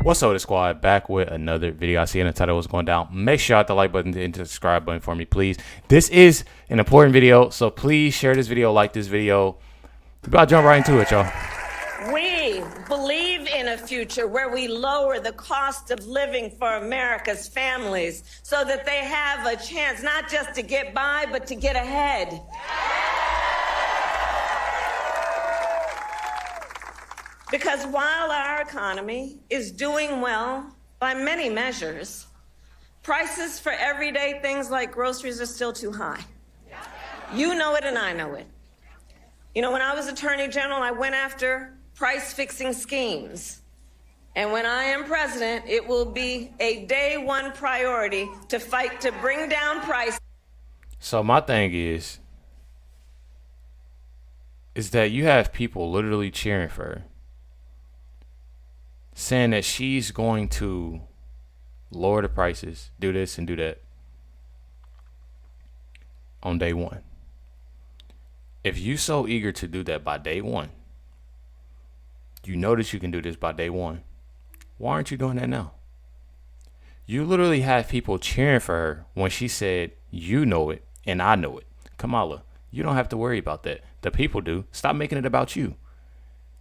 What's up, the squad? Back with another video. I see in the title what's going down. Make sure you hit the like button and the subscribe button for me, please. This is an important video, so please share this video, like this video. We about to jump right into it, y'all. We believe in a future where we lower the cost of living for America's families so that they have a chance not just to get by, but to get ahead. Because while our economy is doing well by many measures, prices for everyday things like groceries are still too high. You know it and I know it. You know, when I was Attorney General, I went after price-fixing schemes. And when I am president, it will be a day one priority to fight to bring down prices. So my thing is that you have people literally cheering for her, saying that she's going to lower the prices, do this and do that on day one. If you so eager to do that by day one, you know that you can do this by day one, why aren't you doing that now? You literally have people cheering for her when she said, you know it and I know it. Kamala, you don't have to worry about that. The people do. Stop making it about you.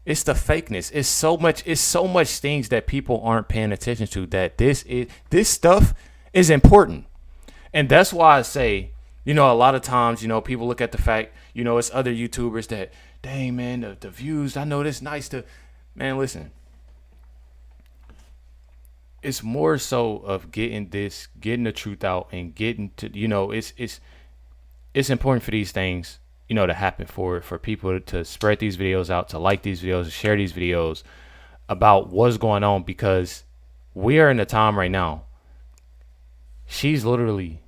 It's the fakeness. It's so much things that people aren't paying attention to, that this stuff is important. And that's why I say, you know, a lot of times, you know, people look at the fact, you know, it's other YouTubers that, dang, man, the views, I know this nice to, man, listen. It's more so of getting the truth out and getting to, you know, it's important for these things, you know, to happen, for people to spread these videos out, to like these videos, to share these videos about what's going on, because we are in a time right now. She's literally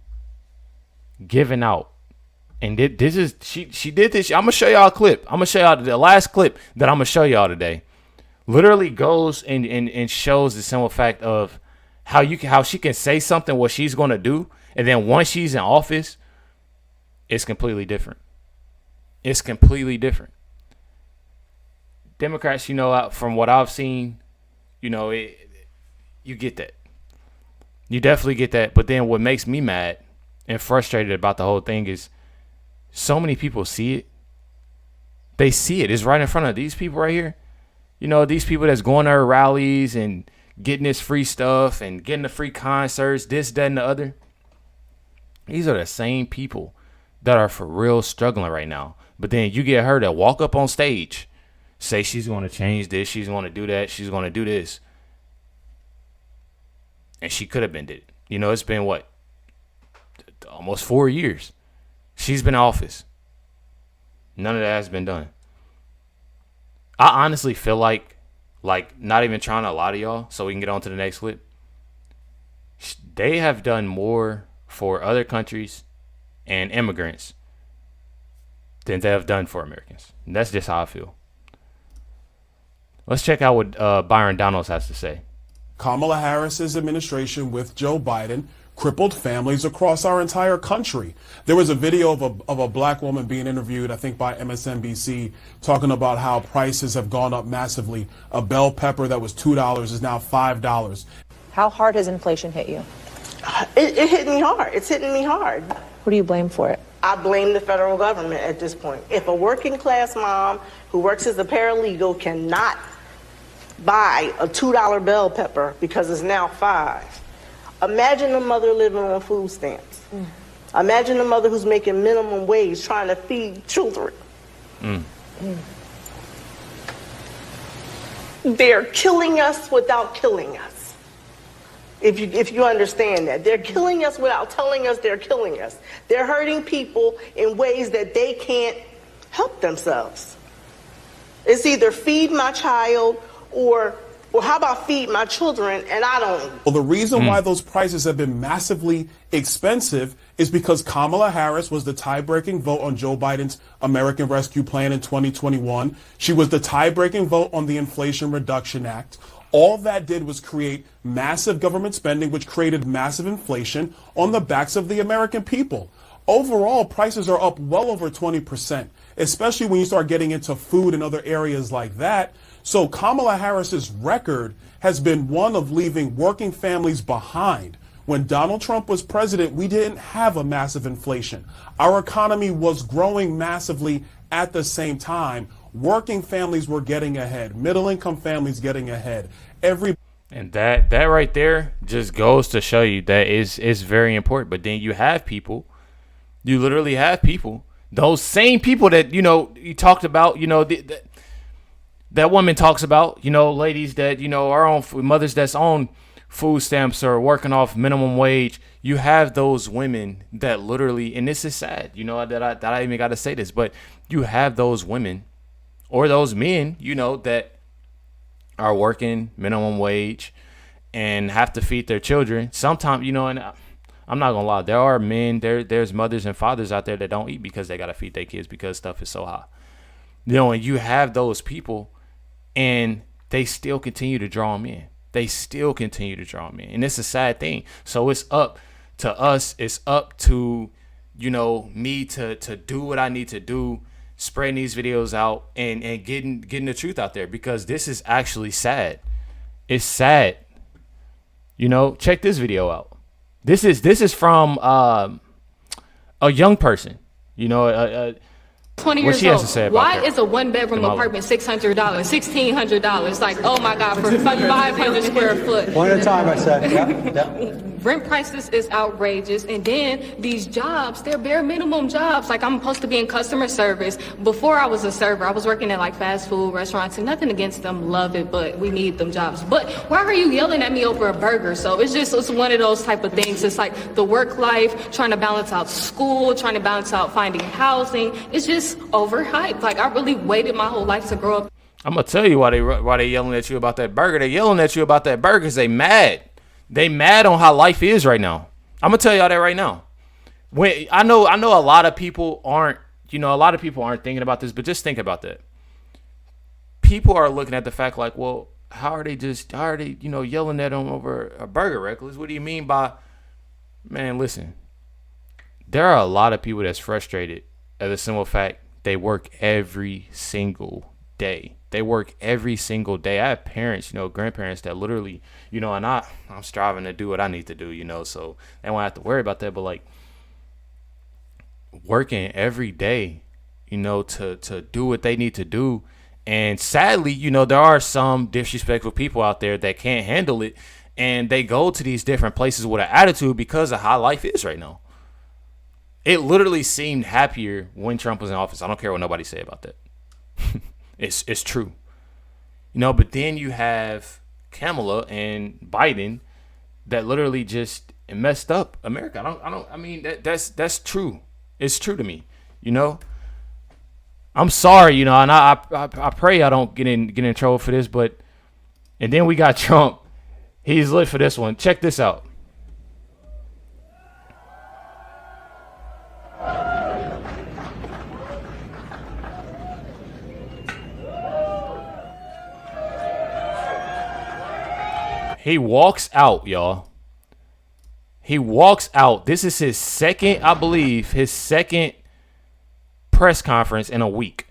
giving out, and this is she did this. I'm gonna show y'all a clip. I'm gonna show y'all the last clip that I'm gonna show y'all today. Literally goes and shows the simple fact of how she can say something what she's gonna do, and then once she's in office, it's completely different. It's completely different. Democrats, you know, from what I've seen, you know, you get that. You definitely get that. But then what makes me mad and frustrated about the whole thing is so many people see it. They see it. It's right in front of these people right here. You know, these people that's going to her rallies and getting this free stuff and getting the free concerts, this, that, and the other. These are the same people that are for real struggling right now. But then you get her to walk up on stage, say she's going to change this, she's going to do that, she's going to do this. And she could have been did it. You know, it's been what? Almost 4 years. She's been in office. None of that has been done. I honestly feel like not even trying to lie to y'all so we can get on to the next clip. They have done more for other countries and immigrants than they have done for Americans. And that's just how I feel. Let's check out what Byron Donalds has to say. Kamala Harris's administration with Joe Biden crippled families across our entire country. There was a video of a black woman being interviewed, I think by MSNBC, talking about how prices have gone up massively. A bell pepper that was $2 is now $5. How hard has inflation hit you? It hit me hard. It's hitting me hard. Who do you blame for it? I blame the federal government at this point. If a working class mom who works as a paralegal cannot buy a $2 bell pepper because it's now $5, imagine a mother living on food stamps. Imagine a mother who's making minimum wage trying to feed children. They're killing us without killing us. If you understand that. They're killing us without telling us they're killing us. They're hurting people in ways that they can't help themselves. It's either feed my child or how about feed my children, and I don't. Well, the reason why those prices have been massively expensive is because Kamala Harris was the tie-breaking vote on Joe Biden's American Rescue Plan in 2021. She was the tie-breaking vote on the Inflation Reduction Act. All that did was create massive government spending, which created massive inflation on the backs of the American people. Overall, prices are up well over 20%, especially when you start getting into food and other areas like that. So Kamala Harris's record has been one of leaving working families behind. When Donald Trump was president, we didn't have a massive inflation. Our economy was growing massively at the same time. Working families were getting ahead. Middle-income families getting ahead. And that right there just goes to show you that is very important. But then you have people, you literally have people, those same people that, you talked about, that woman talks about, ladies that, are on mothers that's on food stamps or working off minimum wage. You have those women that literally, and this is sad, that I even got to say this, but you have those women or those men, that are working minimum wage and have to feed their children. Sometimes, and I'm not gonna lie, there are men, there's mothers and fathers out there that don't eat because they gotta feed their kids because stuff is so high. And you have those people, and they still continue to draw them in. They still continue to draw them in, and it's a sad thing. So it's up to us. It's up to me to do what I need to do, spreading these videos out and getting the truth out there, because this is actually sad. It's sad. Check this video out. This is from a young person. 20 what years she has old. to say about Why that. is a one-bedroom Kamala. apartment $600, $1,600? Like, oh my God, for 500 square foot. One at a time, I said. Yep. Rent prices is outrageous, and then these jobs, they're bare minimum jobs. Like, I'm supposed to be in customer service. Before I was a server, I was working at like fast food restaurants, and nothing against them, love it, but we need them jobs. But why are you yelling at me over a burger? So it's one of those type of things. It's like the work life, trying to balance out school, trying to balance out finding housing. It's just overhyped. Like, I really waited my whole life to grow up. I'm gonna tell you why they yelling at you about that burger. They yelling at you about that burger because they mad. They mad on how life is right now. I'm gonna tell y'all that right now. When I know a lot of people aren't, thinking about this, but just think about that. People are looking at the fact like, well, how are they yelling at them over a burger, Recklezz? What do you mean by, man, listen. There are a lot of people that's frustrated at the simple fact they work every single day. They work every single day. I have parents, grandparents that literally, and I'm striving to do what I need to do, so they won't have to worry about that. But like working every day, to do what they need to do. And sadly, there are some disrespectful people out there that can't handle it, and they go to these different places with an attitude because of how life is right now. It literally seemed happier when Trump was in office. I don't care what nobody say about that. It's true. But then you have Kamala and Biden that literally just messed up America. That's true. It's true to me. I'm sorry, and I pray I don't get in trouble for this, but and then we got Trump. He's lit for this one. Check this out. He walks out, y'all. He walks out. This is his second press conference in a week,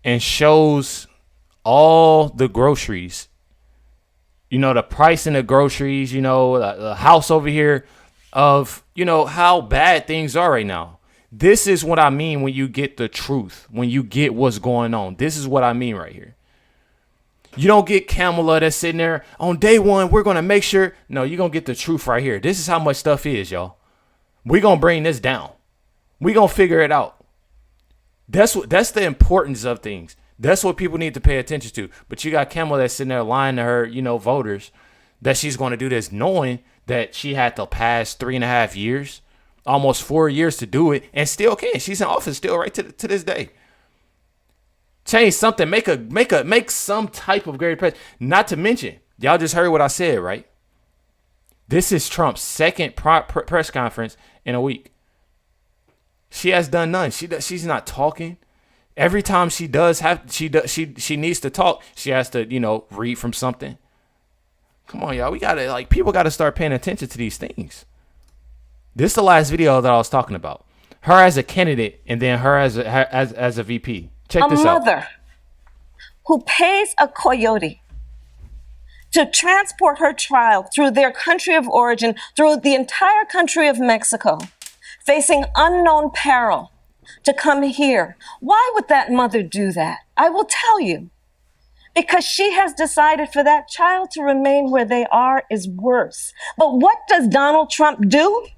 and shows all the groceries. The price in the groceries, the house over here of, how bad things are right now. This is what I mean when you get the truth, when you get what's going on. This is what I mean right here. You don't get Kamala that's sitting there on day one. We're going to make sure. No, you're going to get the truth right here. This is how much stuff is, y'all. We're going to bring this down. We're going to figure it out. That's the importance of things. That's what people need to pay attention to. But you got Kamala that's sitting there lying to her, voters that she's going to do this, knowing that she had to pass 3.5 years, almost 4 years to do it, and still can. She's in office still right to this day. Change something, make some type of great press. Not to mention, y'all just heard what I said, right? This is Trump's second press conference in a week. She has done none. She's not talking. Every time she does she needs to talk, she has to, read from something. Come on, y'all. We gotta people gotta start paying attention to these things. This is the last video that I was talking about. Her as a candidate and then her as a VP. Check this out. A mother who pays a coyote to transport her child through their country of origin, through the entire country of Mexico, facing unknown peril to come here. Why would that mother do that? I will tell you. Because she has decided for that child to remain where they are is worse. But what does Donald Trump do?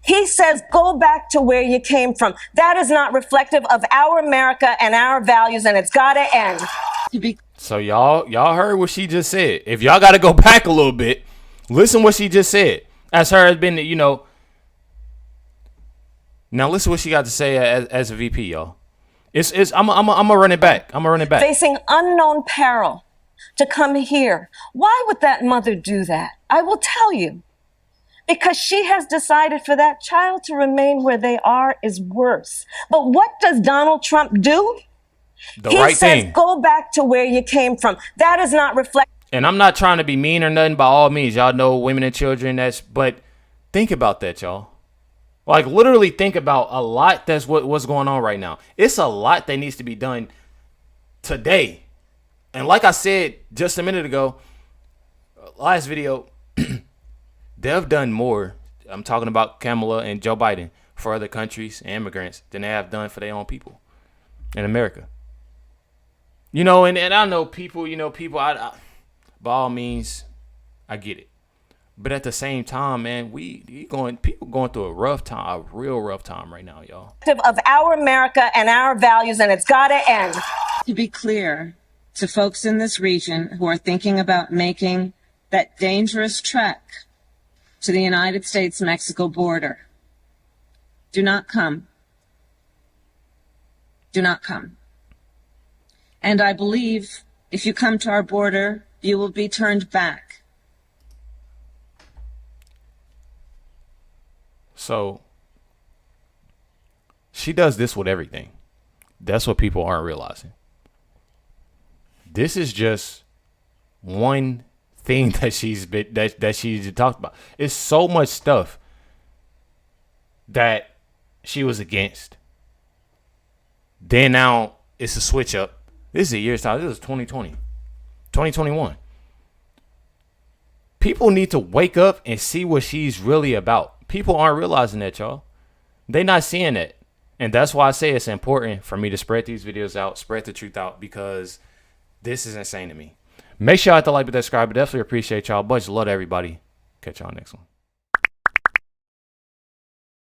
He says, go back to where you came from. That is not reflective of our America and our values, and it's got to end. So y'all heard what she just said. If y'all got to go back a little bit, listen what she just said. As her has been, you know. Now listen what she got to say as a VP, y'all. I'm gonna run it back. Facing unknown peril to come here. Why would that mother do that? I will tell you. Because she has decided for that child to remain where they are is worse. But what does Donald Trump do? He says, go back to where you came from. That is not reflect. And I'm not trying to be mean or nothing by all means. Y'all know women and children. But think about that, y'all. Like, literally think about a lot that's what's going on right now. It's a lot that needs to be done today. And like I said just a minute ago, last video, they've done more. I'm talking about Kamala and Joe Biden for other countries and immigrants than they have done for their own people in America. You know, and I know people, I by all means, I get it. But at the same time, man, people going through a rough time, a real rough time right now, y'all. Of our America and our values, and it's got to end. To be clear to folks in this region who are thinking about making that dangerous trek to the United States-Mexico border, do not come. Do not come. And I believe if you come to our border, you will be turned back. So she does this with everything. That's what people aren't realizing. This is just one thing that she's talked about. It's so much stuff that she was against. Then now it's a switch up. This is a year's time. This is 2020, 2021. People need to wake up and see what she's really about. People aren't realizing that, y'all. They're not seeing it. And that's why I say it's important for me to spread these videos out, spread the truth out, because this is insane to me. Make sure you hit the like button, subscribe. I definitely appreciate y'all. Much love to everybody. Catch y'all next one.